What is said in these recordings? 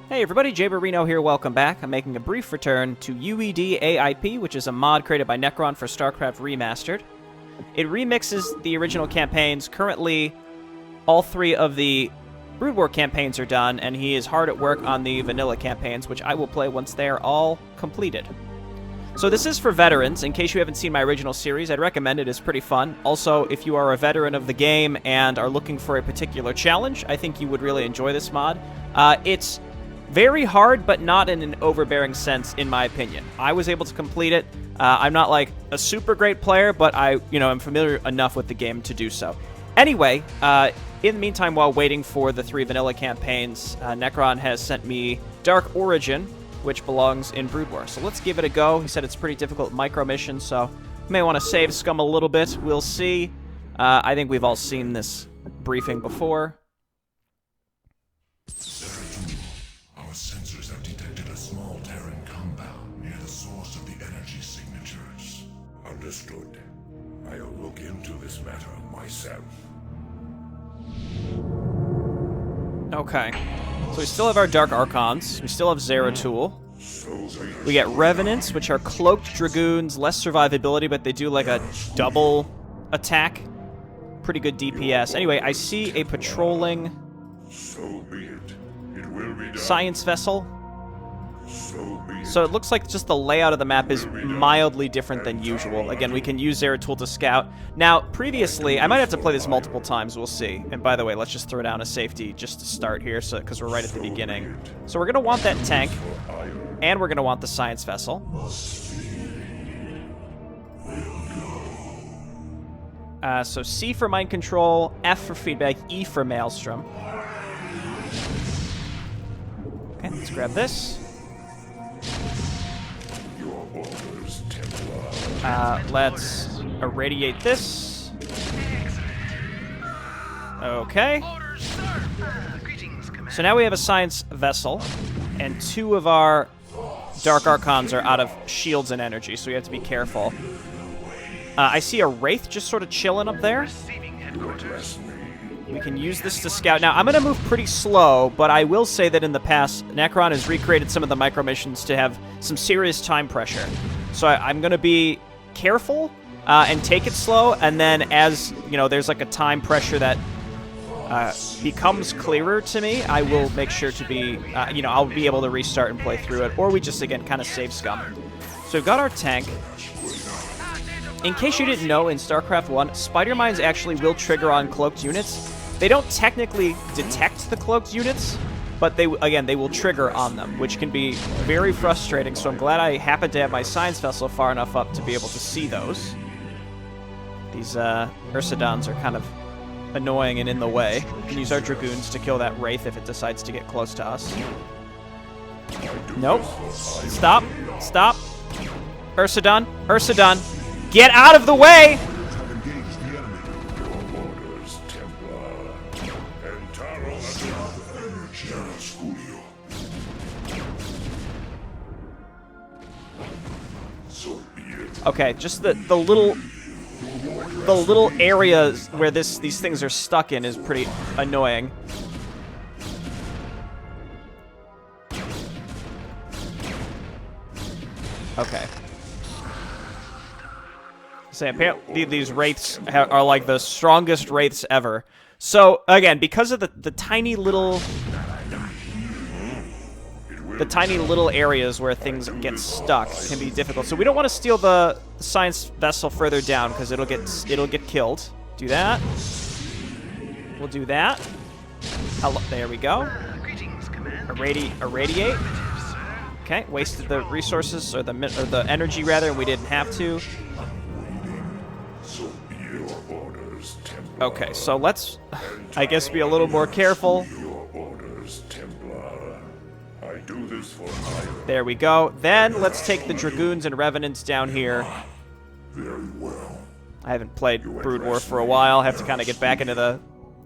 Hey everybody, Jay Barino here, welcome back. I'm making a brief return to UEDAIP, which is a mod created by Nekron for StarCraft Remastered. It remixes the original campaigns. Currently, all three of the Brood War campaigns are done, and he is hard at work on the vanilla campaigns, which I will play once they are all completed. So this is for veterans. In case you haven't seen my original series, I'd recommend it. It's pretty fun. Also, if you are a veteran of the game and are looking for a particular challenge, I think you would really enjoy this mod. It's very hard, but not in an overbearing sense, in my opinion. I was able to complete it. I'm not like a super great player, but I, am familiar enough with the game to do so. Anyway, in the meantime, while waiting for the three vanilla campaigns, Nekron has sent me Dark Origin, which belongs in Brood War. So let's give it a go. He said it's a pretty difficult micro mission, so you may want to save scum a little bit. We'll see. I think we've all seen this briefing before. Sensors have detected a small Terran compound near the source of the energy signatures. Understood. I'll look into this matter myself. Okay. So we still have our Dark Archons. We still have Zeratul. We get Revenants, which are cloaked Dragoons, less survivability, but they do like a double attack. Pretty good DPS. Anyway, I see a patrolling science vessel. So it looks like just the layout of the map is mildly different than usual. Again, we can use Zeratul to scout. Now, previously, I might have to play this multiple times, we'll see. And by the way, let's just throw down a safety just to start here, because we're right at the beginning. So we're going to want that tank, and we're going to want the science vessel. So C for mind control, F for feedback, E for maelstrom. Okay, let's grab this. Let's irradiate this. Okay. So now we have a science vessel, and two of our Dark Archons are out of shields and energy, so we have to be careful. I see a Wraith just sort of chilling up there. We can use this to scout. Now, I'm going to move pretty slow, but I will say that in the past, Nekron has recreated some of the micro missions to have some serious time pressure. So I'm going to be careful and take it slow, and then as, there's like a time pressure that becomes clearer to me, I will make sure to be, I'll be able to restart and play through it, or we just, again, kind of save scum. So we've got our tank. In case you didn't know, in StarCraft 1, Spider Mines actually will trigger on cloaked units. They don't technically detect the cloaked units, but they will trigger on them, which can be very frustrating, so I'm glad I happen to have my science vessel far enough up to be able to see those. These Ursidons are kind of annoying and in the way. We can use our Dragoons to kill that Wraith if it decides to get close to us. Nope. Stop. Stop. Ursidon. Ursidon. Get out of the way! Okay, just the little areas where these things are stuck in is pretty annoying. Okay. So apparently these Wraiths are like the strongest Wraiths ever. So again, because of the tiny little areas where things get stuck can be difficult. So we don't want to steal the science vessel further down because it'll get killed. Do that. We'll do that. There we go. Irradiate. Okay, wasted the resources or the energy rather, and we didn't have to. Okay, so let's, I guess, be a little more careful. There we go. Then let's take the Dragoons and Revenants down here. I haven't played Brood War for a while. I have to kind of get back into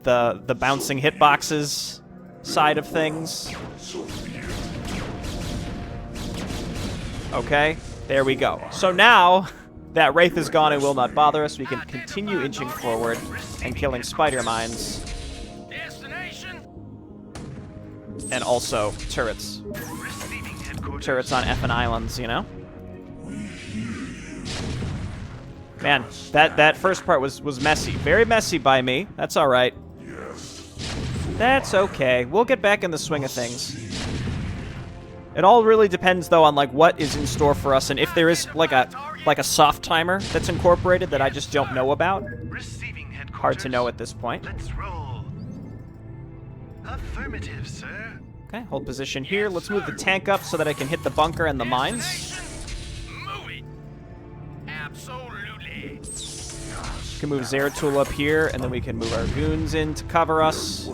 the bouncing hitboxes side of things. Okay, there we go. So now that Wraith is gone and will not bother us, we can continue inching forward and killing spider mines. and also turrets. Turrets on effing islands, you know? Man, that first part was messy. Very messy by me. That's alright. That's okay. We'll get back in the swing of things. It all really depends, though, on like what is in store for us, and if there is like a soft timer that's incorporated that I just don't know about. Hard to know at this point. Let's roll. Affirmative, sir. Okay, hold position here. Let's move the tank up so that I can hit the bunker and the mines. Move it. Absolutely. We can move Zeratul up here, and then we can move our goons in to cover us.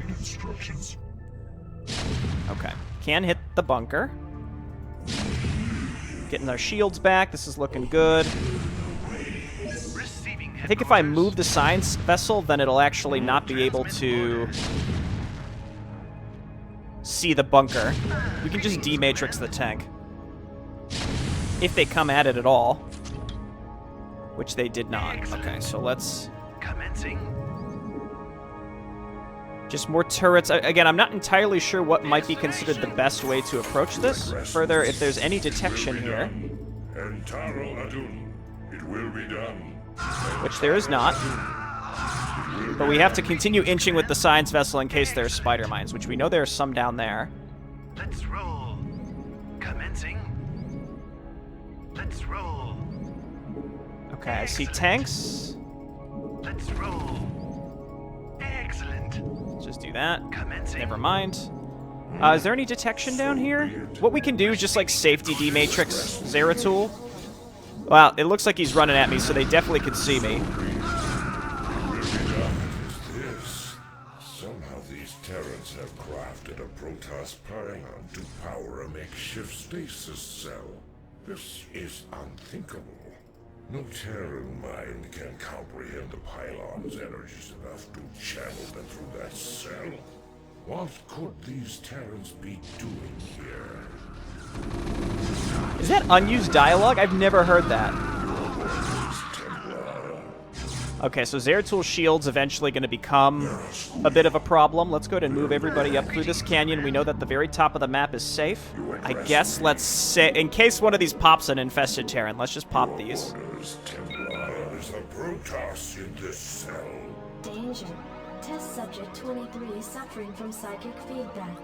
Instructions. Okay, can hit the bunker. Getting our shields back. This is looking good. I think if I move the science vessel, then it'll actually not be able to see the bunker. We can just dematrix the tank. If they come at it at all. Which they did not. Okay, so let's... Commencing. Just more turrets. Again, I'm not entirely sure what might be considered the best way to approach this. Further, if there's any detection here. It will be done. Which there is not. But we have to continue inching with the science vessel in case there are spider mines, which we know there are some down there. Let's roll. Commencing. Let's roll. Okay, I see tanks. Let's roll. Excellent. Let's just do that. Commencing. Never mind. Is there any detection down here? What we can do is just like safety dematrix Zeratul. Wow, it looks like he's running at me, so they definitely could see me. Somehow these Terrans have crafted a Protoss pylon to power a makeshift stasis cell. This is unthinkable. No Terran mind can comprehend the pylon's energies enough to channel them through that cell. What could these Terrans be doing here? Is that unused dialogue? I've never heard that. Okay, so Zeratul's shield's eventually going to become a bit of a problem. Let's go ahead and move everybody up through this canyon. We know that the very top of the map is safe. I guess let's say, in case one of these pops an infested Terran, let's just pop these. There's a Protoss in this cell. Danger. Test subject 23 is suffering from psychic feedback.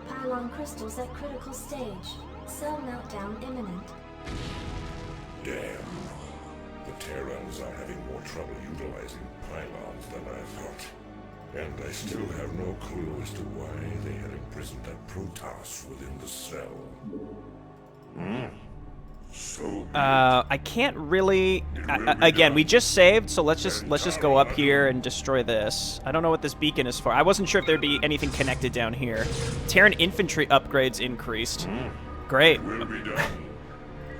Pylon crystals at critical stage. Cell meltdown imminent. Damn. The Terrans are having more trouble utilizing pylons than I thought. And I still have no clue as to why they had imprisoned that Protoss within the cell. So I can't really... again, we just saved, so let's just go up here and destroy this. I don't know what this beacon is for. I wasn't sure if there'd be anything connected down here. Terran infantry upgrades increased. Great.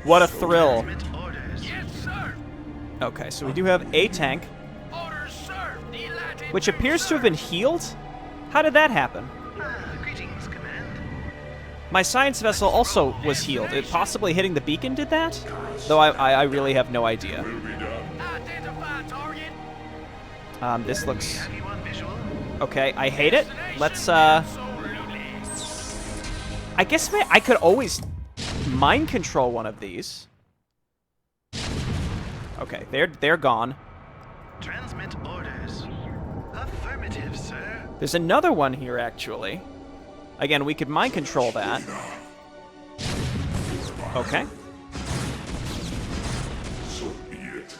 What a thrill. Okay, so we do have a tank, which appears to have been healed? How did that happen? Greetings, Command. My science vessel also was healed. It possibly hitting the beacon did that? Though I really have no idea. Identify target. This looks... Have you on visual? Okay, I hate it. Let's, I guess I could always mind control one of these. Okay, they're gone. Transmit orders. Affirmative, sir. There's another one here, actually. Again, we could mind control that. Okay. so be it.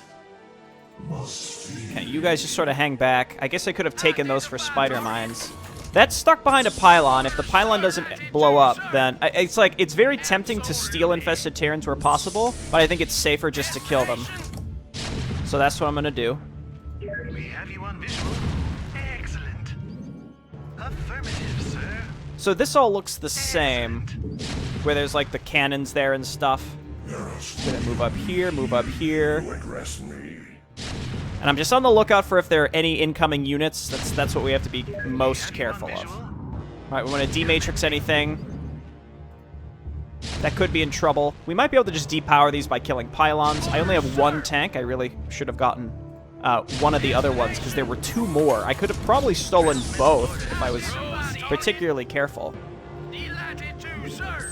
Must be. Okay, you guys just sort of hang back. I guess I could have taken those for spider mines. That's stuck behind a pylon. If the pylon doesn't blow up, then... It's like, it's very tempting to steal infested Terrans where possible, but I think it's safer just to kill them. So that's what I'm gonna do. We have you on visual. Excellent. Affirmative, sir. So this all looks the same, where there's like the cannons there and stuff. Gonna move up here, move up here. Address me. And I'm just on the lookout for if there are any incoming units. That's what we have to be most careful of. Alright, we want to dematrix anything that could be in trouble. We might be able to just depower these by killing pylons. I only have one tank. I really should have gotten one of the other ones, because there were 2 more. I could have probably stolen both if I was particularly careful. Delighted to, sir.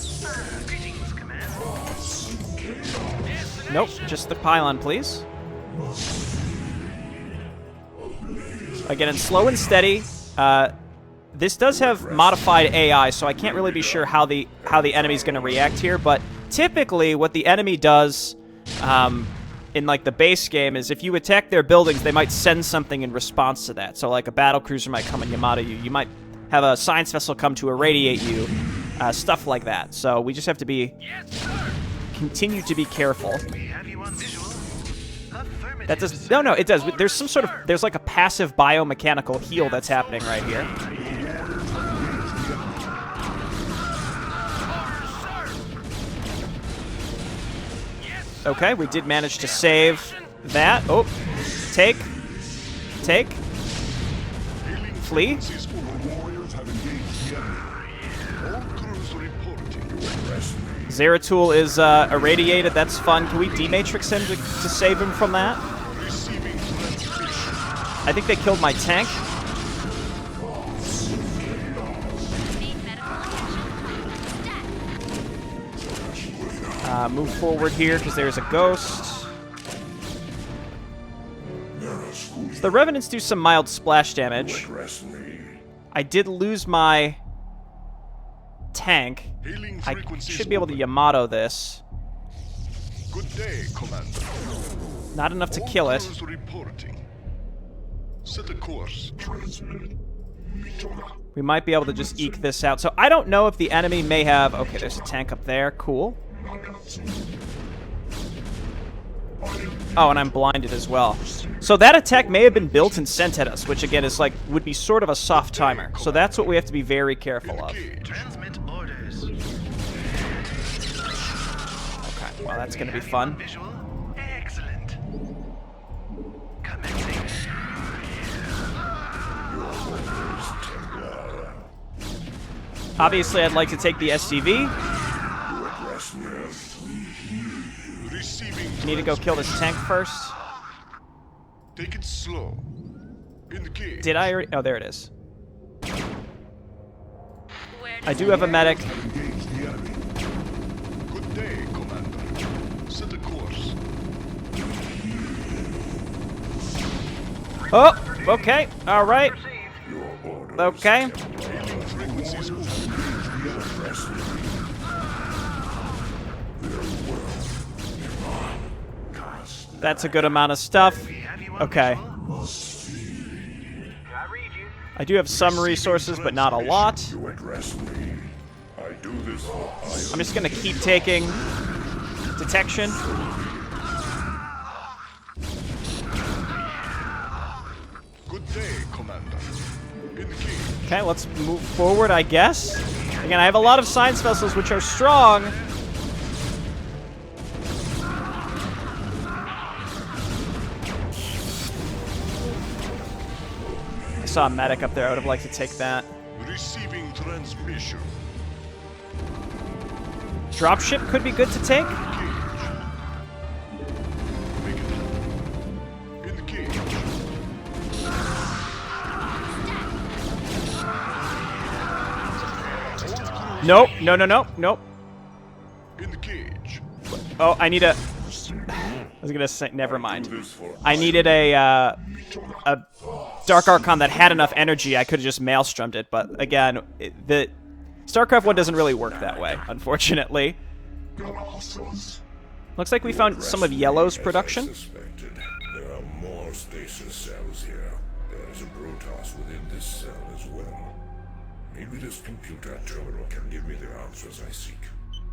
Greetings, Command. Nope, just the pylon, please. Again, in slow and steady. This does have modified AI, so I can't really be sure how the enemy's going to react here. But typically, what the enemy does in like the base game is if you attack their buildings, they might send something in response to that. So like a battle cruiser might come and Yamato you. You might have a science vessel come to irradiate you, stuff like that. So we just have to be continue to be careful. We have you on visual. Affirmative, That does sir. no, it does. There's like a passive biomechanical heal that's happening right here. Okay, we did manage to save that. Oh, take, flee. Zeratul is irradiated. That's fun. Can we dematrix him to save him from that? I think they killed my tank. Move forward here because there's a ghost. So the Revenants do some mild splash damage. I did lose my tank. I should be able to Yamato this. Good day, Commander. Not enough to kill it. Reporting. Set a course. We might be able to just eke this out. So I don't know if the enemy may have... Okay, there's a tank up there. Cool. Oh, and I'm blinded as well. So that attack may have been built and sent at us, which again is like would be sort of a soft timer. So that's what we have to be very careful of. Transmit orders. Okay, well that's gonna be fun. Visual. Excellent. Commencing. Obviously, I'd like to take the SCV. Need to go kill this tank first. Take it slow. Engage. Did I already? Oh, there it is. I do have a medic. Good day, Commander. Set a course. Oh, okay. All right. Okay. That's a good amount of stuff. Okay. I do have some resources, but not a lot. I'm just going to keep taking detection. Good day, Commander. Engage. Okay, let's move forward, I guess. Again, I have a lot of science vessels, which are strong. I saw a medic up there. I would have liked to take that. Receiving transmission. Dropship could be good to take. Engage. Nope. Nope. Engage. Oh, I need a... I was gonna say, never mind. I needed a Dark Archon that had enough energy. I could have just maelstrommed it, but again, the StarCraft 1 doesn't really work that way, unfortunately. Looks like we found some of Yellow's production. There are more stasis cells here. There is a Protoss within this cell as well. Maybe this computer terminal can give me the answers I seek.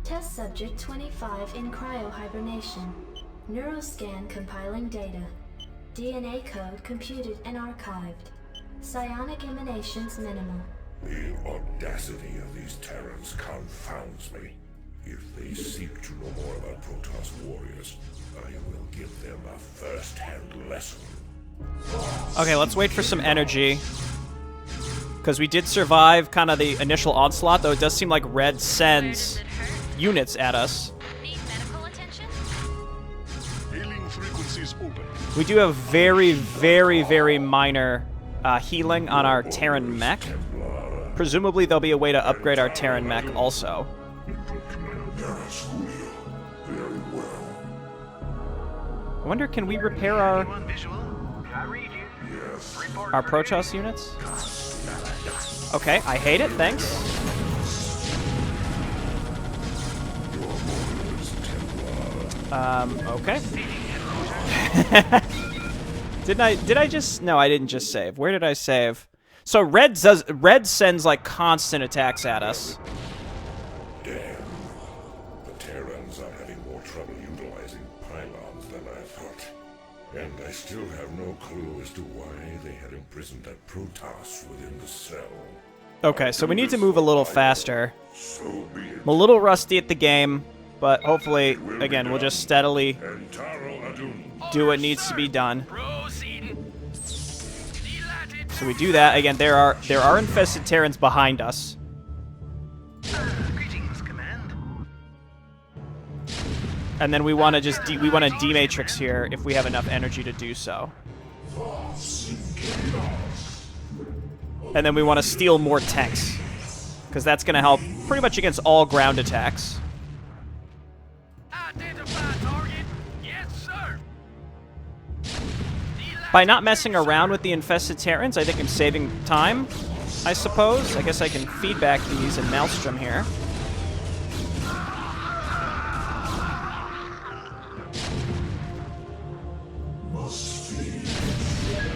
Test subject 25 in cryohibernation. Neuroscan compiling data. DNA code computed and archived. Psionic emanations minimal. The audacity of these Terrans confounds me. If they seek to know more about Protoss warriors, I will give them a first-hand lesson. Okay, let's wait for some energy. Because we did survive kind of the initial onslaught, though it does seem like Red sends units at us. Need medical attention? Hailing frequencies open. We do have very, very, very minor healing on our Terran mech. Presumably there'll be a way to upgrade our Terran mech also. Very well. I wonder, can we repair our Anyone visual? I read you. Yes. Report our for Protoss units? Okay, I hate it, thanks. Okay. Did I just... No, I didn't just save. Where did I save? So red sends like constant attacks at us. Damn. The Terrans are having more trouble utilizing pylons than I thought. And I still have no clue as to why they had imprisoned that Protoss within the cell. Okay, so we need to move a little faster. So be it. I'm a little rusty at the game, but hopefully, again, we'll just steadily Entaro Adun. do what needs to be done. proceeding. Delighted. So we do that. Again, there are infested Terrans behind us. Greetings, Command. And then we want to just we want to dematrix here if we have enough energy to do so. And then we want to steal more tanks, because that's going to help pretty much against all ground attacks. Identify target. Yes, sir. By not messing around with the infested Terrans, I think I'm saving time, I suppose. I guess I can feedback these in Maelstrom here.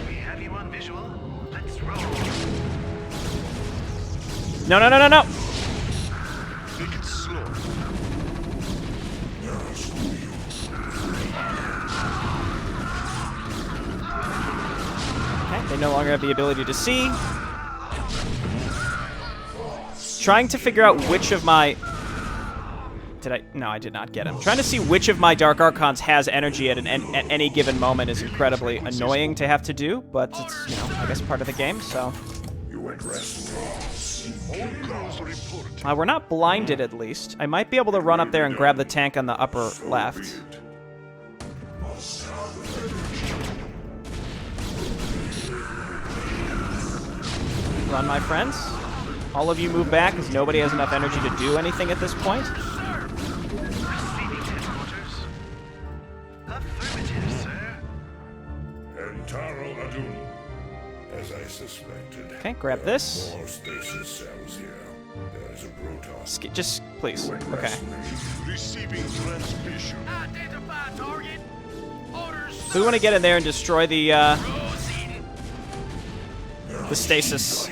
We have you on visual. Let's roll. No, no, no, no, no! Make it slow. Okay, they no longer have the ability to see. Trying to figure out which of my... Did I... No, I did not get him. Trying to see which of my Dark Archons has energy at any given moment is incredibly annoying to have to do, but it's, you know, I guess part of the game, so... You address me. All crews report. We're not blinded, at least. I might be able to run up there and grab the tank on the upper left. Run, my friends. All of you move back, because nobody has enough energy to do anything at this point. Sir. Receiving headquarters. Affirmative, sir. Entaro Adun. As I suspected. Okay, grab there are this. More stasis cells here. There is a Protoss. Just, please. You Okay. address me. Receiving transmission. Identify target. Orders, So we want to get in there and destroy the proceeding. stasis.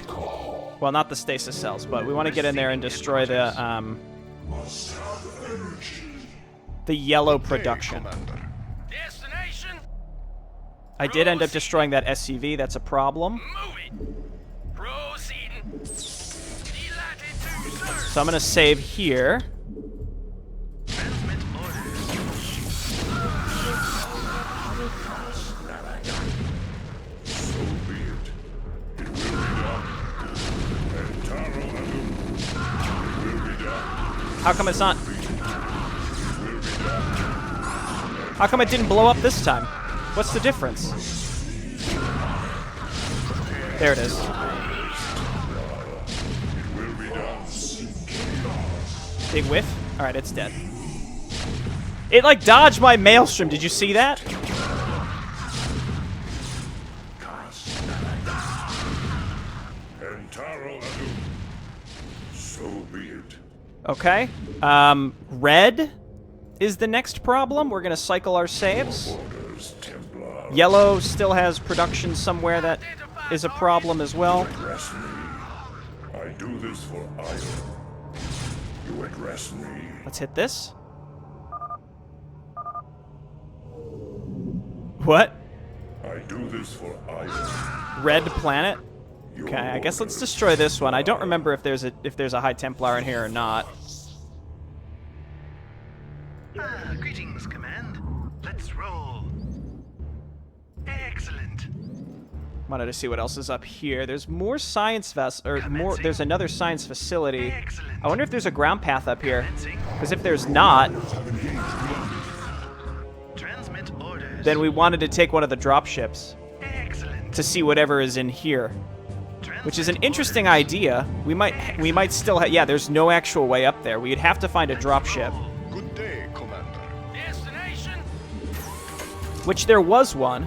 Well, not the stasis cells, but we want to get in there and destroy the yellow production. Commander. Destination. I did end up destroying that SCV. That's a problem. Move it. Proceeding. Delighted to, sir. So I'm going to save here. Transmit orders. So be it. It will be done. Entaro Adun. It will be done. How come it's not? How come it didn't blow up this time? What's the difference? There it is. Big whiff. All right, it's dead. It like dodged my Maelstrom. Did you see that? Entaro Adun. So be it. Okay. Red is the next problem. We're gonna cycle our saves. Orders, Templar. Yellow still has production somewhere that is a problem as well. Address me. I do this for Io. You address me. Let's hit this. What? I do this for Io. Red planet? Your Okay, I guess let's orders. destroy this one. I don't remember if there's a High Templar in here or not. Greetings, Command. Let's roll. Excellent. Wanted to see what else is up here. There's more science there's another science facility. Excellent. I wonder if there's a ground path up here. Commencing. Because if there's not, Transmit orders. then we wanted to take one of the dropships Excellent. to see whatever is in here, which is an interesting idea. We might still have... Yeah, there's no actual way up there. We'd have to find a dropship, Good day, Commander. Destination. which there was one.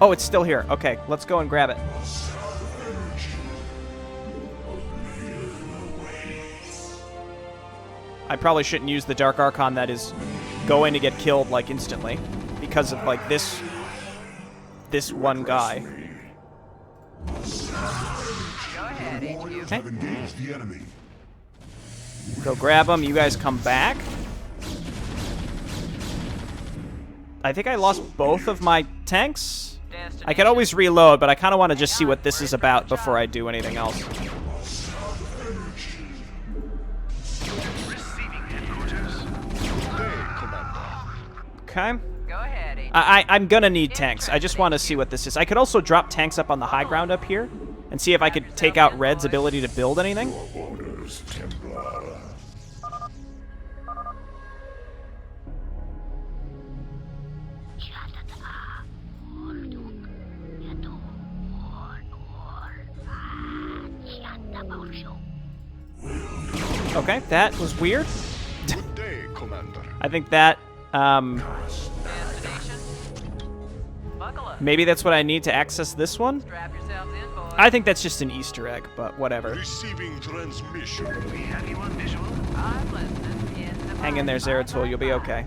Oh, it's still here. Okay, let's go and grab it. I probably shouldn't use the Dark Archon that is going to get killed, like, instantly. Because of, like, this one guy. Go ahead, HQ. Okay. Engaged the enemy. Go grab him. You guys come back. I think I lost both of my tanks. I could always reload, but I kind of want to just see what this is about before I do anything else. Receiving headquarters. Good day, Commander. Okay. Go ahead, HQ. I'm gonna need tanks. I just want to see what this is. I could also drop tanks up on the high ground up here and see if I could take out Red's ability to build anything. Your orders, Templar. Okay, that was weird. Good day, Commander. I think that, Destination. Buckle up. maybe that's what I need to access this one. Strap yourselves in, boys. I think that's just an Easter egg, but whatever. Receiving transmission. We have you on visual. I'm listening. Hang in there, Zeratul. You'll be okay.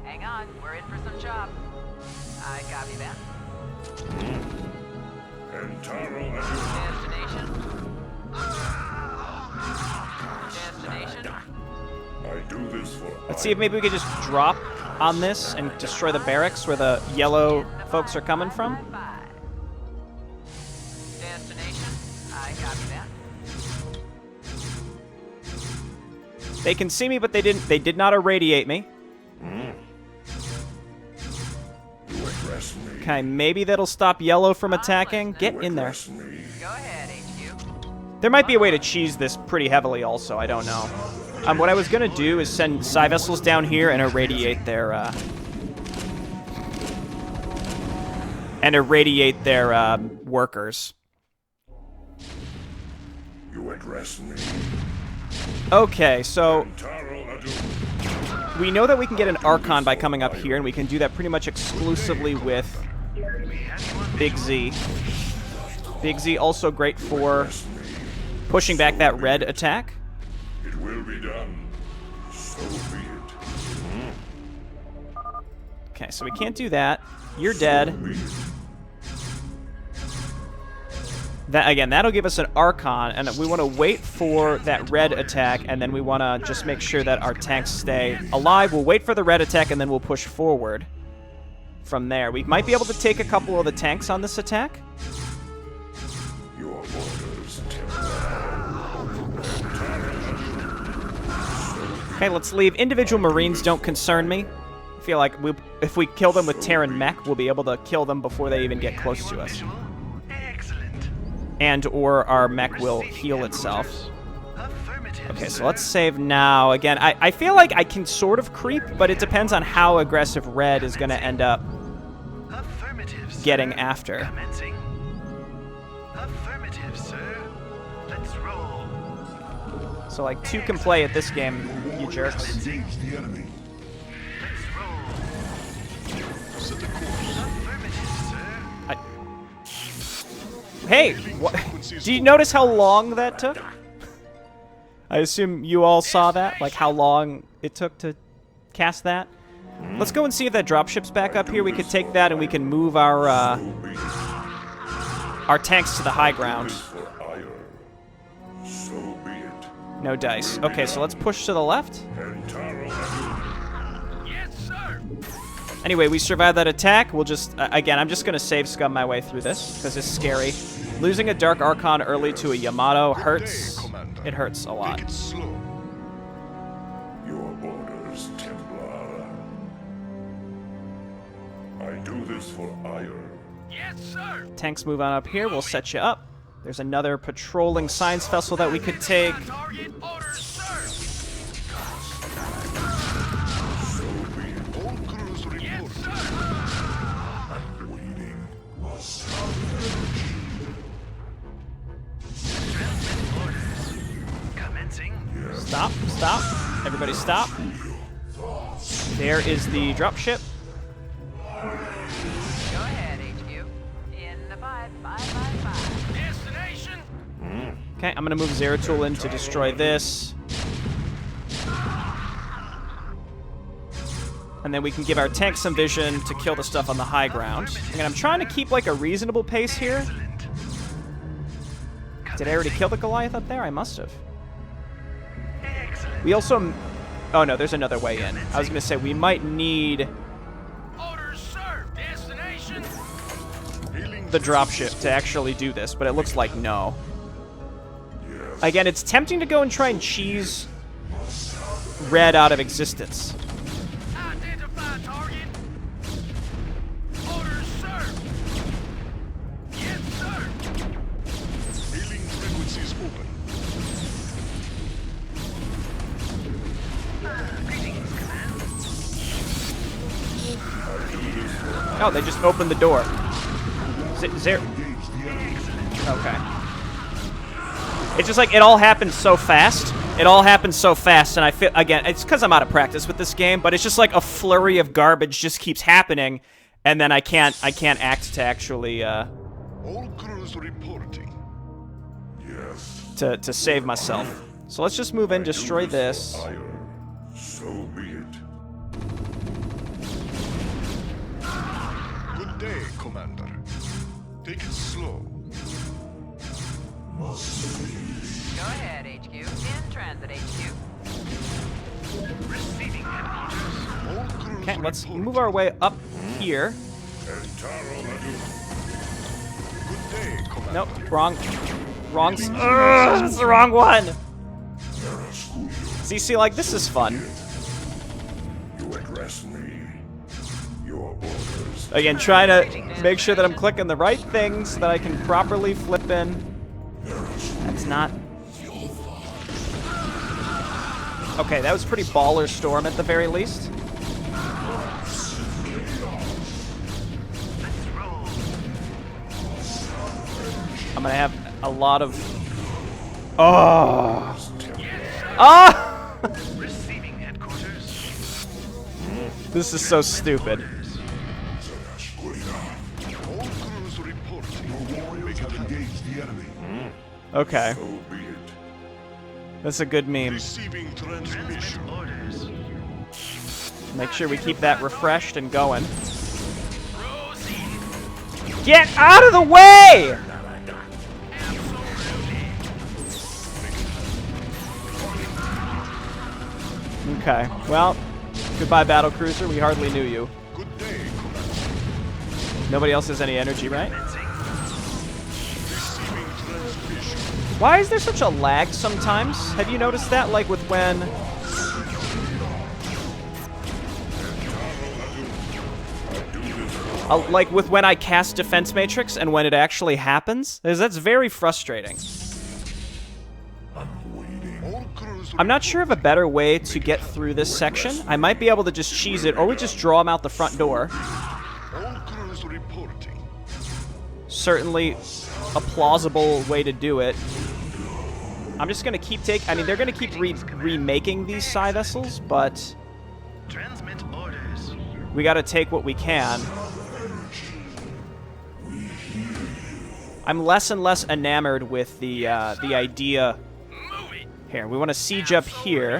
Hang on. We're in for some chop. I copy that. Entaro Destination. Destination. I do this for... Let's see if maybe we could just drop on this and destroy the barracks where the yellow folks are coming from. Destination. I copy that. They can see me, but they did not irradiate me. You address me. Okay, maybe that'll stop yellow from attacking. Get in there. Address me. Go ahead, HQ. There might be a way to cheese this pretty heavily also, I don't know. What I was gonna do is send Psi Vessels down here and irradiate their, workers. You address me. Okay, so Entaro adu. we know that we can get an Archon by coming up here, and we can do that pretty much exclusively with Big Z. Big Z also great for pushing back that red attack. It will be done. So be it. Okay, so we can't do that. You're dead. That again, that'll give us an Archon, and we want to wait for that red attack, and then we want to just make sure that our tanks stay alive. We'll wait for the red attack, and then we'll push forward from there. We might be able to take a couple of the tanks on this attack. Your orders, Templar. Okay, let's leave. Individual Marines don't concern me. I feel like if we kill them with Terran mech, we'll be able to kill them before they even get close to us. Excellent. And or our mech will heal itself. Affirmative. Okay, so let's save now. Again, I feel like I can sort of creep, but it depends on how aggressive Red is going to end up Affirmative, sir. getting after. Commencing. Affirmative, sir. Let's roll. So, like, 2 can play at this game, you jerks. Engage the enemy. Let's roll. Set the course. Affirmative, sir. Hey, what? Do you notice how long that took? I assume you all saw that, like how long it took to cast that. Let's go and see if that dropship's back up here. We could take that and we can move our tanks to the high ground. For ire. So be it. No dice. Okay, so let's push to the left. Entaro adu. Yes, sir. Anyway, we survived that attack. We'll just, again, I'm just going to save scum my way through this, because it's scary. Losing a Dark Archon early to a Yamato hurts. It hurts a lot. Take it slow. Your orders, Templar. I do this for ire. Yes, sir. Tanks move on up here. We'll set you up. There's another patrolling science vessel that we could take. Target orders, sir. All crews report. Yes, sir. Stop, stop. Everybody stop. There is the dropship. Go ahead, HQ. In the 555. Destination. Okay, I'm gonna move Zeratul in to destroy this. And then we can give our tank some vision to kill the stuff on the high ground. And I'm trying to keep like a reasonable pace here. Did I already kill the Goliath up there? I must have. We also... Oh no, there's another way in. I was gonna say, we might need the dropship to actually do this, but it looks like no. Again, it's tempting to go and try and cheese Red out of existence. Identify target. Orders, sir. Yes, sir. Hailing frequencies open. Oh, they just opened the door. There. Okay. It's just like it all happened so fast. It all happened so fast, and I feel, again, it's because I'm out of practice with this game, but it's just like a flurry of garbage just keeps happening, and then I can't act to actually All crews reporting. Yes. to save myself. So let's just move in, destroy this. So be it. Good day, Commander. Take it slow. Go ahead, HQ. In transit, HQ. Receiving headquarters. All crews Okay, let's reporting. move our way up here. Good day, Commander. Nope, wrong. That's the wrong one. See, like, this is fun. You address me. Your orders. Again, trying to make sure that I'm clicking the right things so that I can properly flip in. That's not... Okay, that was pretty baller storm at the very least. I'm gonna have a lot of... Oh! Oh! Receiving headquarters. This is so stupid. All crews reporting. Make it happen. Okay, So be it. that's a good meme. Receiving transmission. Orders. Make sure we keep that refreshed and going. Proceed. Get out of the way! Okay, well, goodbye, battlecruiser. We hardly knew you. Good day, Commander. Nobody else has any energy, right? Receiving transmission. Why is there such a lag sometimes? Have you noticed that? Like with when... like with when I cast Defense Matrix and when it actually happens? That's very frustrating. All crews I'm not sure of a better way to get through this section. I might be able to just cheese it, or we just draw them out the front door. All crews reporting. Certainly a plausible way to do it. I'm just going to keep I mean, they're going to keep remaking these Psi vessels, but Transmit orders. we got to take what we can. I'm less and less enamored with the idea. Move it. Here, we want to siege up here. I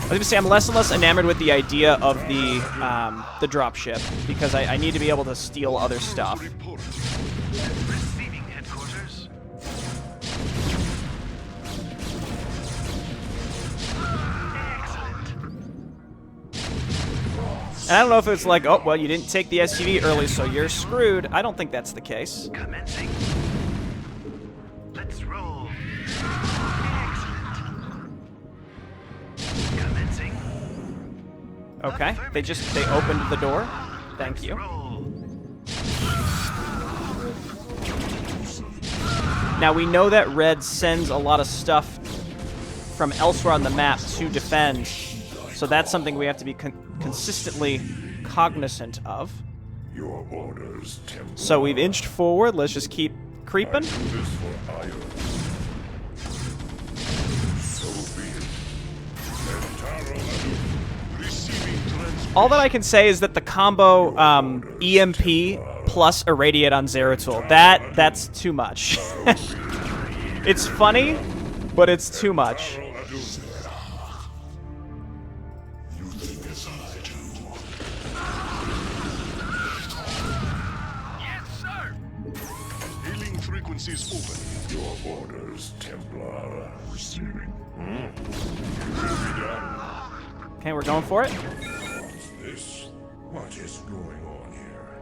was going to say I'm less and less enamored with the idea of the dropship, because I need to be able to steal other stuff. Reporting. Receiving headquarters. Excellent. And I don't know if it's like, oh, well, you didn't take the SUV early, so you're screwed. I don't think that's the case. Commencing. Let's roll. Excellent. Commencing. Okay, they opened the door. Thank you. Roll. Now, we know that Red sends a lot of stuff from elsewhere on the map to defend, so that's something we have to be consistently cognizant of. Your orders, Templar. So we've inched forward. Let's just keep creeping. I do this for Iron. All that I can say is that the combo EMP plus Irradiate on Zeratul, that's too much. It's funny, but it's too much. Yes, sir. Hailing frequencies open. Your orders, Templar. Receiving. Okay, we're going for it. What's this? What is going on here?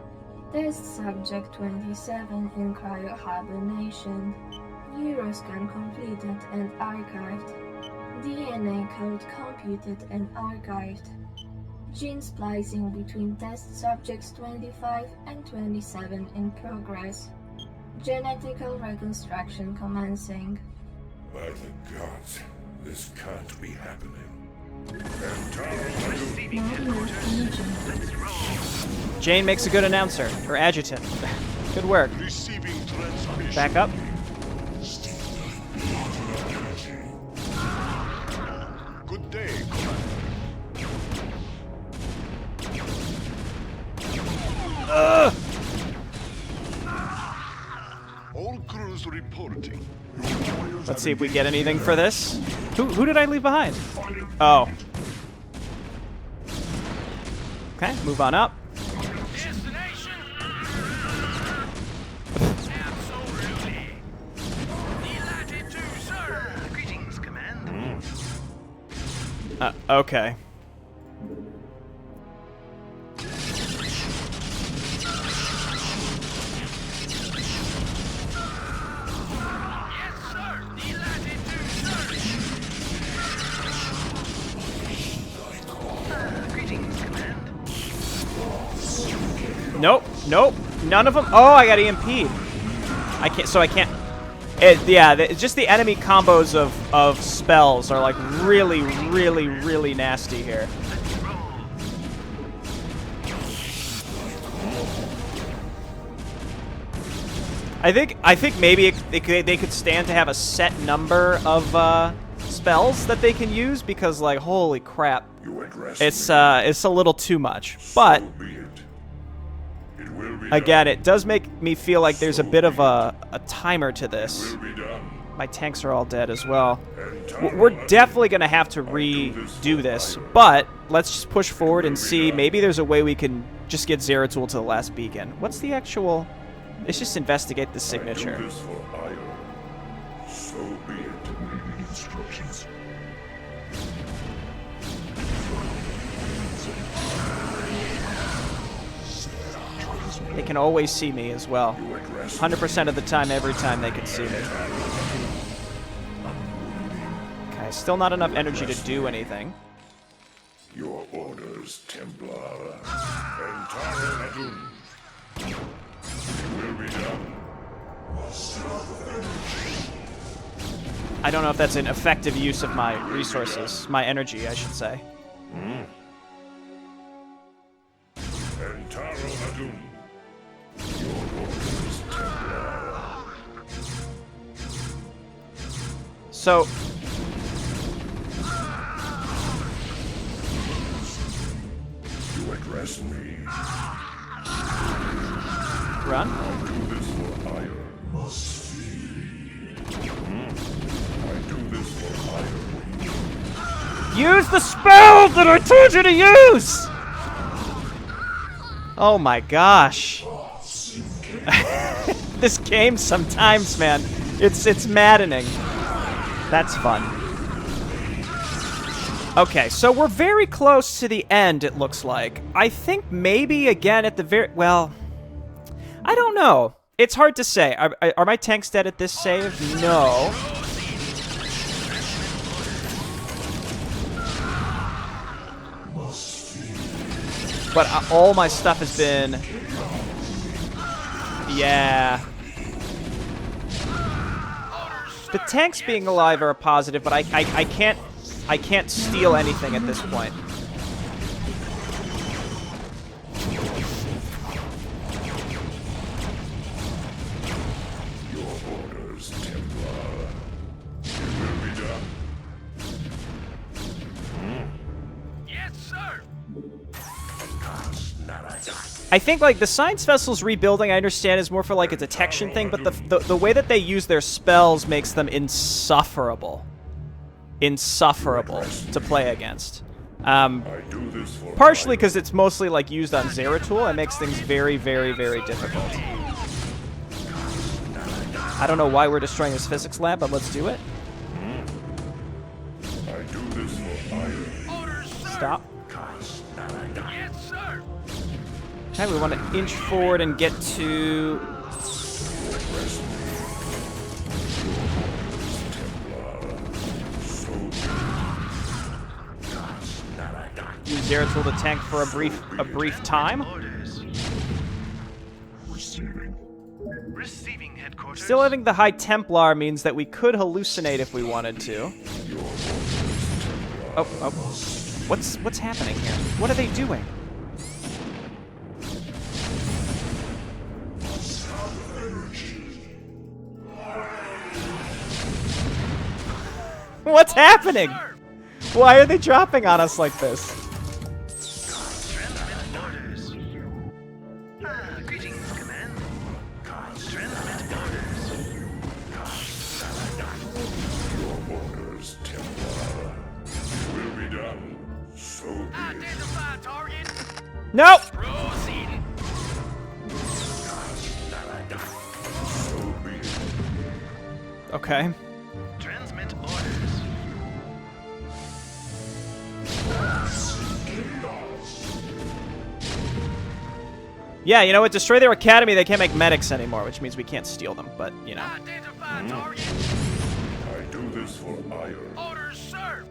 Test subject 27 in cryohibernation. Neuroscan completed and archived. DNA code computed and archived. Gene splicing between test subjects 25 and 27 in progress. Genetical reconstruction commencing. By the gods, this can't be happening. Receiving Not enough headquarters. energy. Let's roll. Jane makes a good announcer, or adjutant. Good work. Receiving transmission. Back up. Good day, Commander. All crews reporting. Let's see if we get anything for this. Who did I leave behind? Oh. Okay, move on up. Destination. Absolutely. Delighted to, sir. Greetings, Command. Okay. Yes, sir. Delighted to, sir. Greetings, Command. Nope, nope, none of them. Oh, I got EMP'd. I can't, so I can't. Yeah, it's just the enemy combos of spells are like really, really, really nasty here. Let's roll. I think maybe they could stand to have a set number of spells that they can use because like holy crap, You address it's me. a little too much. But So be it. It will be again, done. it does make me feel like there's a bit of a timer to this. Will be done. My tanks are all dead as well. And We're definitely going to have to redo this, but let's just push forward and see. Maybe there's a way we can just get Zeratul to the last beacon. What's the actual... Let's just investigate the I do signature. this for Iron. So be it. Reading instructions. They can always see me as well. You address 100% of the time, every time they can see me. Okay, still not enough energy to do anything. your orders, Templar. And Taranadun. Will be done. I don't know if that's an effective use of my resources. My energy, I should say. And Taranadun. Your orders, Templar. So... You address me. Run. I'll do this for Iron. I do this for Iron. Use the spell that I told you to use! Oh my gosh. This game sometimes, man. It's maddening. That's fun. Okay, so we're very close to the end, it looks like. I think maybe again at the very... Well, I don't know. It's hard to say. Are my tanks dead at this save? No. But all my stuff has been... Yeah. The tanks being alive are a positive, but I can't steal anything at this point. Your orders, Templar. Will be done. Yes, sir. I think like the science vessel's rebuilding, I understand, is more for like a detection thing, but the way that they use their spells makes them insufferable. Insufferable to play against. Partially because it's mostly like used on Zeratul, it makes things very, very, very difficult. I don't know why we're destroying this physics lab, but let's do it. Stop. Yes, sir. Okay, we want to inch forward and get to... use Zeratul to tank for a brief time. Orders. Receiving headquarters. Still having the High Templar means that we could hallucinate if we wanted to. Oh. What's happening here? What are they doing? What's happening? Why are they dropping on us like this? Transmit orders. Greetings, command. Transmit orders. Your orders, Templar. Will be done. So be it. Identify target. Nope. Proceeding. So be it. Okay. Transmit orders. Yeah, you know what? Destroy their academy, they can't make medics anymore, which means we can't steal them, but, you know. Identify target. I do this for iron. Orders, sir.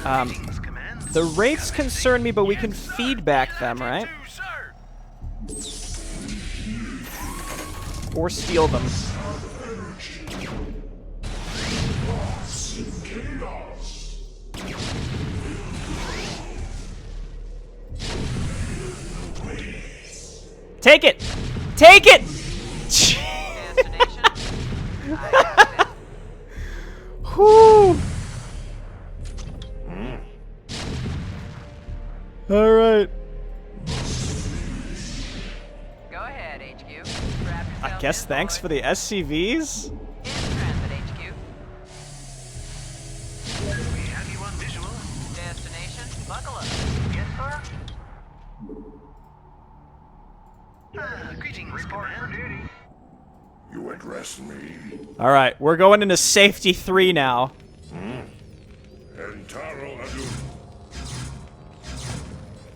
Um, Command. the wraiths concern me, but we can feedback them, right? Two, sir. Or steal them. Take it! Take it! Destination. I got it. Whew! Alright. Go ahead, HQ. Strap I yourself guess in, thanks boy. for the SCVs? In transit, HQ. We have you on visual. Destination. Buckle up. Yes, sir. Greetings, command. You address me. Alright, we're going into safety 3 now. Entaro Adun.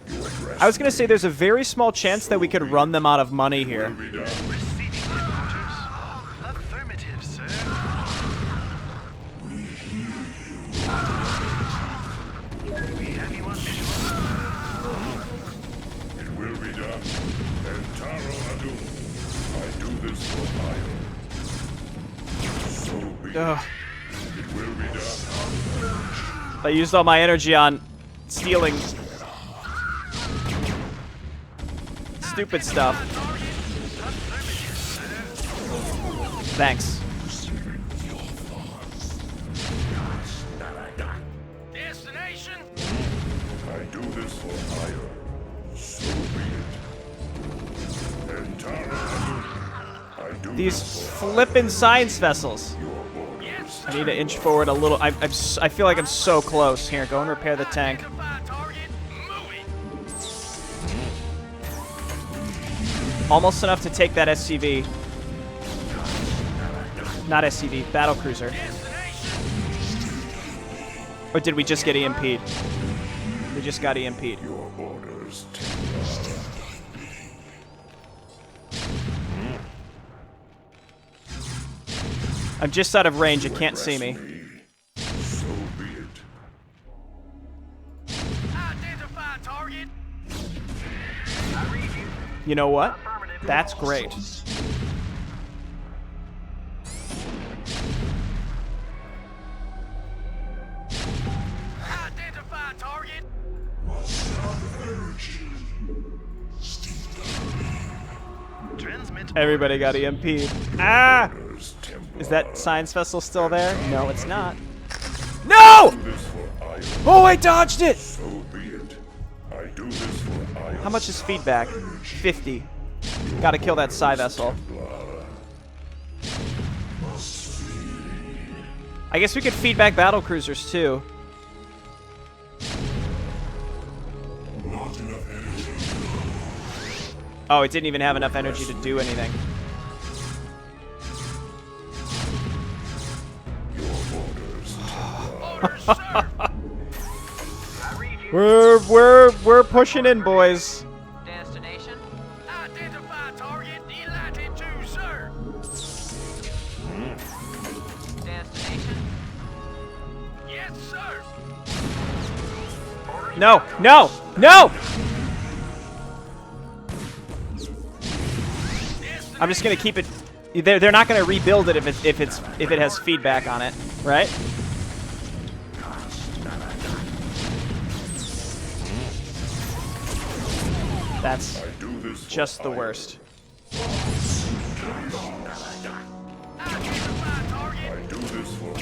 You address I was gonna say there's a very small chance that we could run them out of money here. me. Be done. Receiving headquarters. Affirmative, sir. We have you on visual. It will be done. Entaro Adun. I do this for iron. So be it. Ugh. It will be done. I used all my energy on stealing stupid stuff. Thanks. Destination. I do this for iron. So be it. Entaro Adun. I do These this for flippin' science vessels. your orders. I need to inch forward a little. I feel like I'm so close. Here, go and repair the tank. Identify target. Moving. Almost enough to take that SCV. Not SCV, battlecruiser. Or did we just get EMP'd? We just got EMP'd. Your orders, Templar. I'm just out of range. It can't see me. So be it. Identify target. You know what? That's great. Identify target. Transmit. Everybody got EMP'd. Ah! Orders, Templar. Is that science vessel still there? No, it's not. No! This for iron. Oh, I dodged it! So be it. I do this for iron. How much is feedback? 50. Gotta kill that psi vessel. I guess we could feed back battle cruisers too. Oh, it didn't even have enough energy to do anything. We're pushing in, boys. Destination? Identify target. Delighted to, sir. Destination? Yes, sir. No, no, no! I'm just gonna keep it. They're not gonna rebuild it if it has feedback on it, right? That's just the worst. Identify target. I do this for my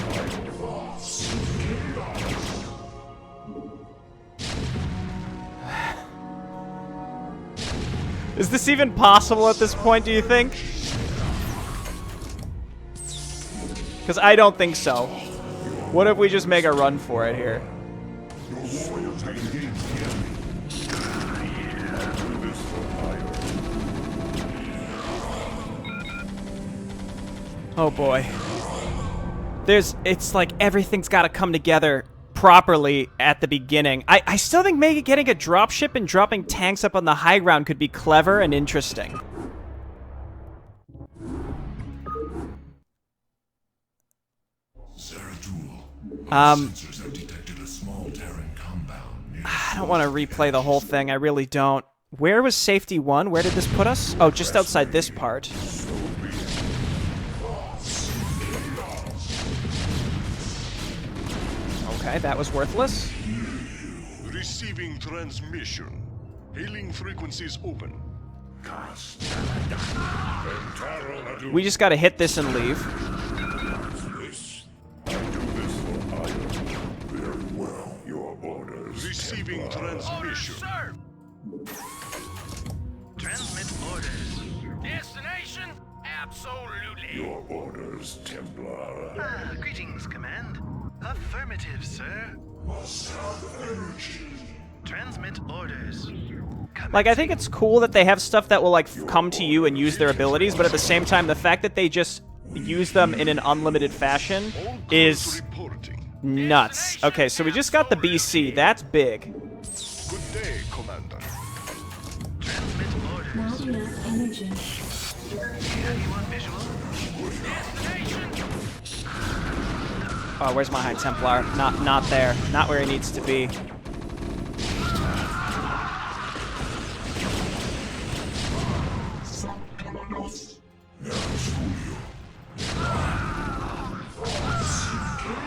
Is this even possible at this point, do you think? Because I don't think so. What if we just make a run for it here? Oh boy. It's like everything's got to come together properly at the beginning. I still think maybe getting a dropship and dropping tanks up on the high ground could be clever and interesting. Sensors have detected a small Terran compound near I don't want to replay the whole thing. I really don't. Where was safety 1? Where did this put us? Oh, just outside this part. Okay, that was worthless. Receiving transmission. Hailing frequencies open. We just gotta hit this and leave. Very well. Your orders. Receiving Orders, transmission. sir. Transmit orders. Destination? Absolutely. Your orders, Templar. Greetings, Command. Affirmative, sir. Transmit orders. Like, I think it's cool that they have stuff that will, like, come to you and use their abilities, but at the same time, the fact that they just use them in an unlimited fashion is nuts. Okay, so we just got the BC. That's big. Good day, Commander. Transmit orders. Not enough energy. Have you on visual? Oh, where's my High Templar? Not there. Not where he needs to be.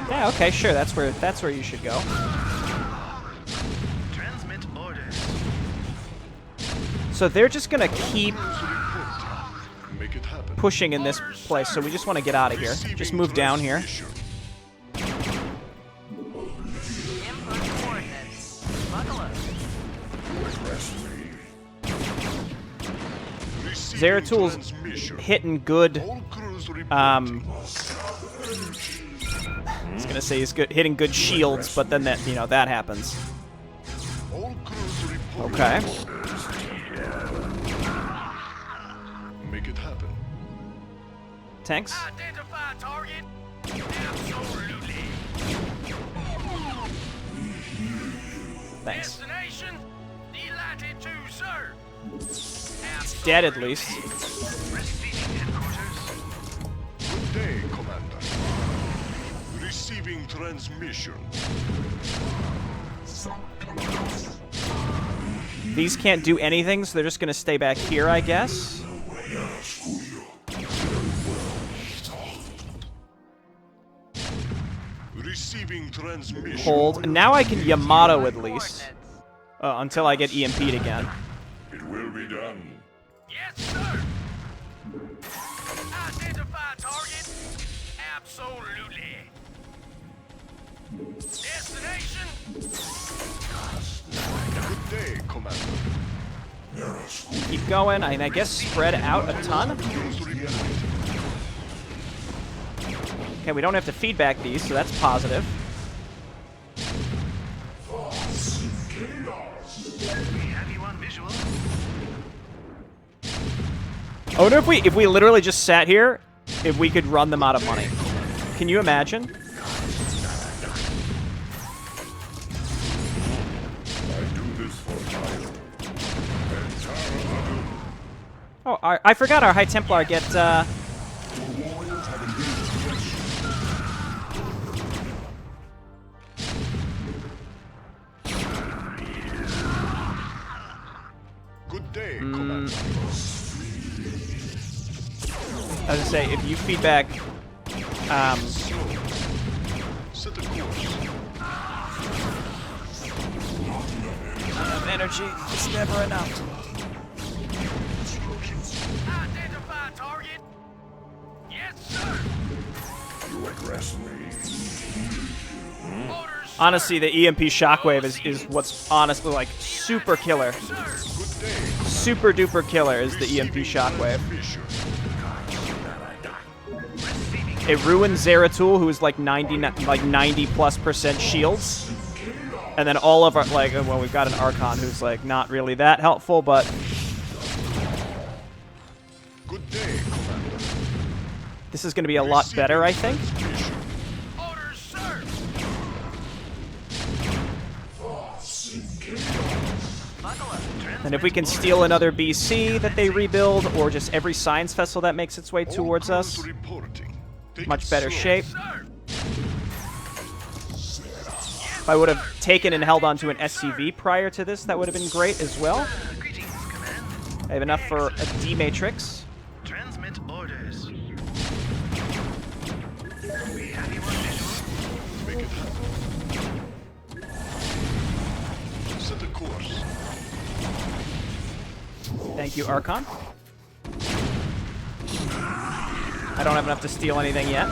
Yeah, okay, sure. That's where you should go. Transmit orders. So they're just gonna keep Make it happen. pushing in this place. So we just want to get out of here. Just move down here. Input coordinates. Buckle up. Zeratul's hitting good. All crews I was gonna say he's good, hitting good shields, but then that that happens. All crews report. Okay. Make it happen. Tanks. Identify target. Absolutely. Thanks. Destination? Delighted to, sir. It's dead at least. Receiving headquarters. Good day, Commander. Receiving transmission. These can't do anything, so they're just gonna stay back here, I guess. Receiving transmission. Hold. Now I can Yamato at least. Until I get EMP'd again. It will be done. Yes, sir. Identify target. Absolutely. Destination? Good day, Commander. Keep going. I guess spread out a ton. Okay, we don't have to feedback these, so that's positive. We have you on visual. I wonder if we literally just sat here, if we could run them out of money. Can you imagine? I do this for hire. Oh, I forgot our High Templar get, Good day, Commander. I was gonna say, if you feedback, Set a course. energy, it's never enough. Identify target. Yes, sir. You address me. Orders, Honestly, the EMP shockwave is what's honestly like super killer. sir. Good day. Super duper killer is the EMP shockwave. Mission. It ruins Zeratul, who is like 90+% shields. And then all of our, like, well, we've got an Archon who's like not really that helpful, but Good day, Commander. this is going to be a lot better, I think. Mission. Orders, sir. Buckle up. And if we can steal another BC that they rebuild, or just every science vessel that makes its way towards All us, crews reporting. Take much it better slow. shape. Sir. If I would have taken and held onto an SCV prior to this, that would have been great as well. Greetings, Command. I have enough for a D-Matrix. Transmit orders. We have you on visual. Make it happen. Set a course. Thank you, Archon. I don't have enough to steal anything yet.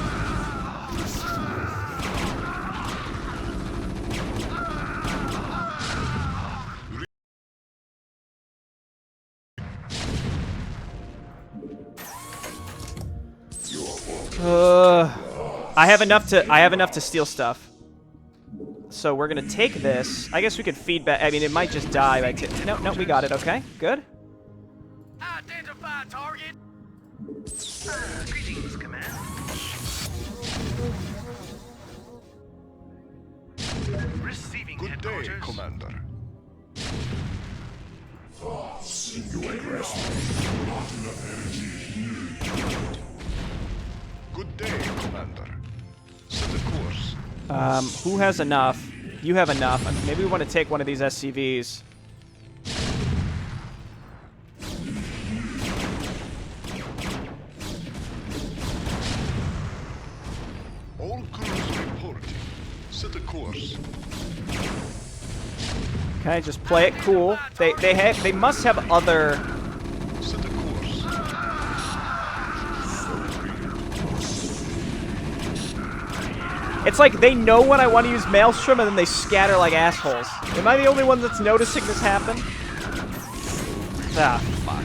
I have enough to steal stuff. So we're gonna take this. I guess we could feedback. I mean, it might just die. By no, we got it. Okay, good. Identify target. Greetings, Command. Receiving Good day, headquarters. Commander. You address me. Good day, Commander. Set a course. Who has enough? You have enough. I mean, maybe we want to take one of these SCVs. All crews reporting. Set a course. Okay, just play it cool. They must have other. Set a course. It's like they know when I want to use Maelstrom and then they scatter like assholes. Am I the only one that's noticing this happen? Ah, fuck.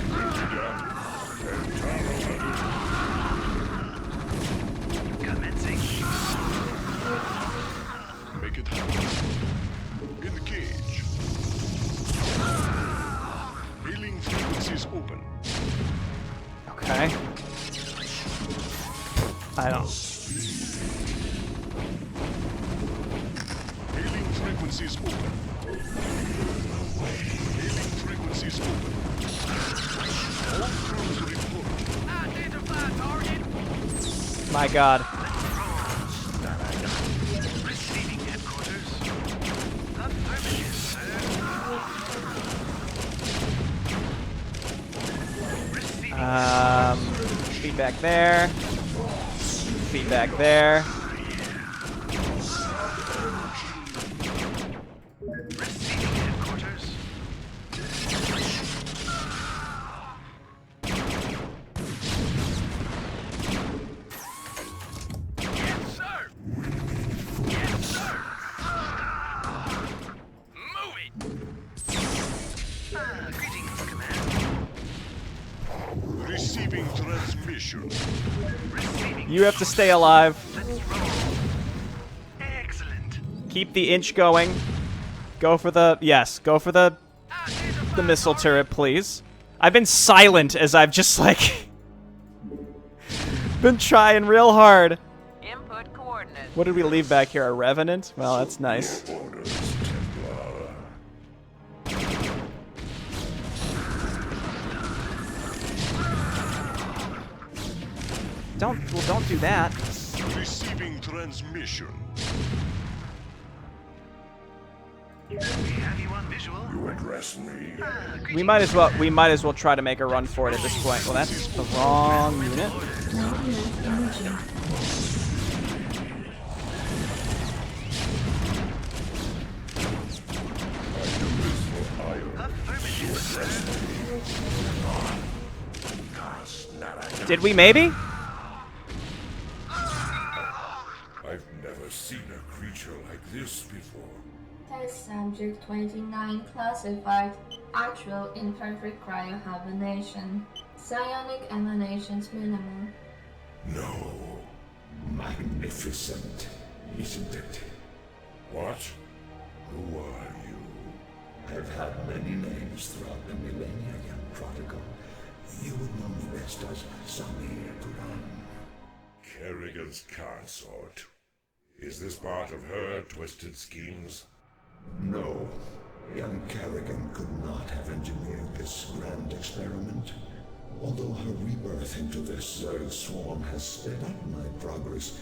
Commencing. Make it happen. Engage. Hailing frequencies open. Okay. I don't. Hailing frequencies open. Hailing frequencies open. All crews reporting. Identify target. My God. Receiving headquarters. Affirmative, sir. Receiving Feedback there. Feedback there. Receiving headquarters. Yes, sir. Yes, sir. Move it. Greetings, Command. transmission. Receiving. You have to stay alive. Let's roll. Excellent. Keep the inch going. Go for the... Yes, go for the missile turret, please. I've been silent as I've just, like... been trying real hard. Input coordinates. What did we leave back here? A revenant? Well, that's nice. Orders, Templar. Don't do that. Receiving transmission. We have you on visual. You address me. We might as well try to make a run for it at this point. Well, that's the wrong unit. Not enough energy. Affirmative, sir. Did we maybe? I've never seen a creature like this before. Test subject 29 classified. Actual imperfect cryohibernation. Psionic emanations minimal. No. Magnificent, isn't it? What? Who are you? I've had many names throughout the millennia, young prodigal. You would know me best as Samir Quran. Kerrigan's consort. Is this part of her twisted schemes? No, young Kerrigan could not have engineered this grand experiment. Although her rebirth into this Zerg swarm has sped up my progress,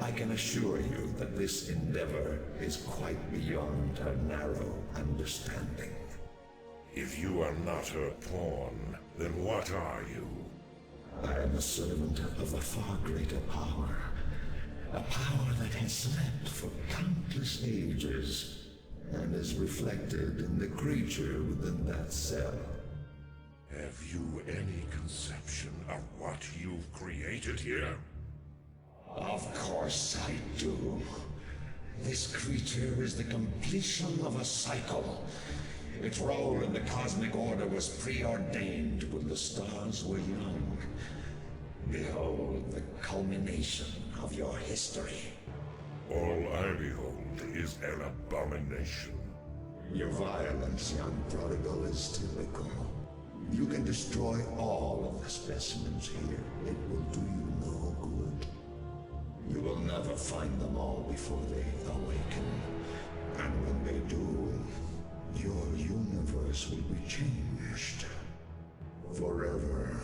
I can assure you that this endeavor is quite beyond her narrow understanding. If you are not her pawn, then what are you? I am a servant of a far greater power. A power that has slept for countless ages, and is reflected in the creature within that cell. Have you any conception of what you've created here? Of course I do. This creature is the completion of a cycle. Its role in the cosmic order was preordained when the stars were young. Behold the culmination of your history. All I behold is an abomination. Your violence, young prodigal, is typical. You can destroy all of the specimens here. It will do you no good. You will never find them all before they awaken. And when they do, your universe will be changed. Forever.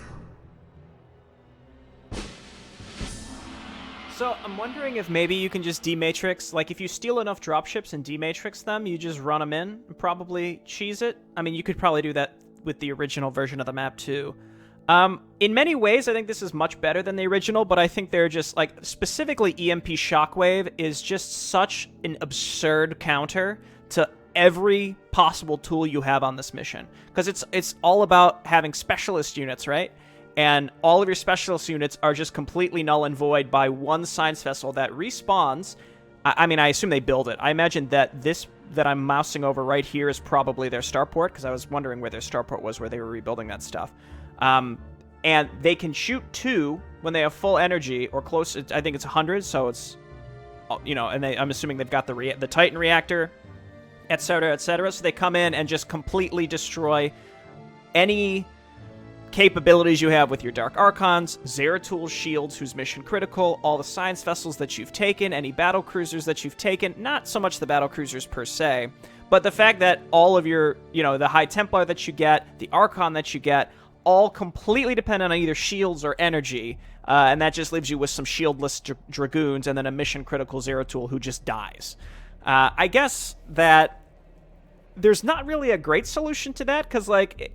So, I'm wondering if maybe you can just dematrix, like if you steal enough dropships and dematrix them, you just run them in and probably cheese it. I mean, you could probably do that with the original version of the map too. In many ways, I think this is much better than the original, but I think they're just, like, specifically EMP Shockwave is just such an absurd counter to every possible tool you have on this mission. Because it's all about having specialist units, right? And all of your specialist units are just completely null and void by one science vessel that respawns. I mean, I assume they build it. I imagine that this that I'm mousing over right here is probably their starport, because I was wondering where their starport was, where they were rebuilding that stuff. And they can shoot 2 when they have full energy, or close. I think it's 100, so it's, you know, and I'm assuming they've got the Titan reactor, etc., etc. So they come in and just completely destroy any capabilities you have with your Dark Archons, Zeratul shields, who's mission critical, all the science vessels that you've taken, any battle cruisers that you've taken, not so much the battle cruisers per se, but the fact that all of your, you know, the High Templar that you get, the Archon that you get, all completely dependent on either shields or energy, and that just leaves you with some shieldless Dragoons and then a mission critical Zeratul who just dies. I guess that there's not really a great solution to that, because, like,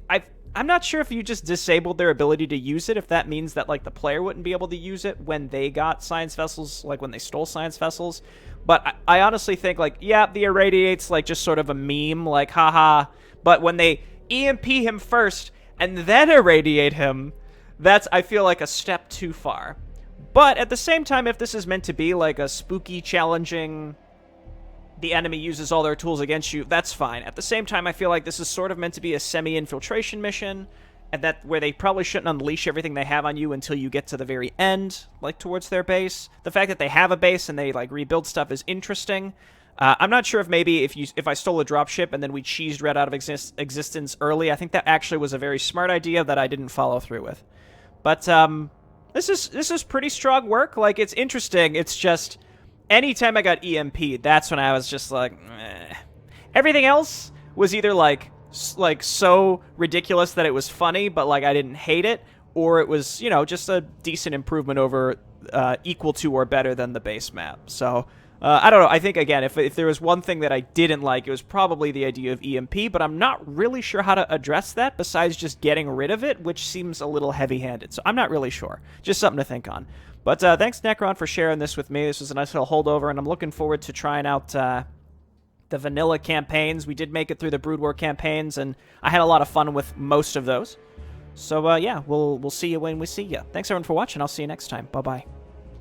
I'm not sure if you just disabled their ability to use it, if that means that, like, the player wouldn't be able to use it when they got science vessels, like when they stole science vessels. But I honestly think, like, yeah, the irradiate's, like, just sort of a meme, like, haha. But when they EMP him first and then irradiate him, that's, I feel like, a step too far. But at the same time, if this is meant to be, like, a spooky, challenging, the enemy uses all their tools against you, that's fine. At the same time, I feel like this is sort of meant to be a semi-infiltration mission, and that where they probably shouldn't unleash everything they have on you until you get to the very end, like towards their base. The fact that they have a base and they like rebuild stuff is interesting. I'm not sure if maybe if I stole a dropship and then we cheesed Red out of existence early. I think that actually was a very smart idea that I didn't follow through with. But this is pretty strong work. Like, it's interesting. It's just anytime I got EMP'd, that's when I was just like, meh. Everything else was either like so ridiculous that it was funny, but like I didn't hate it, or it was, you know, just a decent improvement over equal to or better than the base map. So I don't know. I think, again, if there was one thing that I didn't like, it was probably the idea of EMP, but I'm not really sure how to address that besides just getting rid of it, which seems a little heavy-handed. So I'm not really sure. Just something to think on. But thanks, Nekron, for sharing this with me. This was a nice little holdover, and I'm looking forward to trying out the vanilla campaigns. We did make it through the Brood War campaigns, and I had a lot of fun with most of those. So, yeah, we'll see you when we see you. Thanks, everyone, for watching. I'll see you next time. Bye-bye.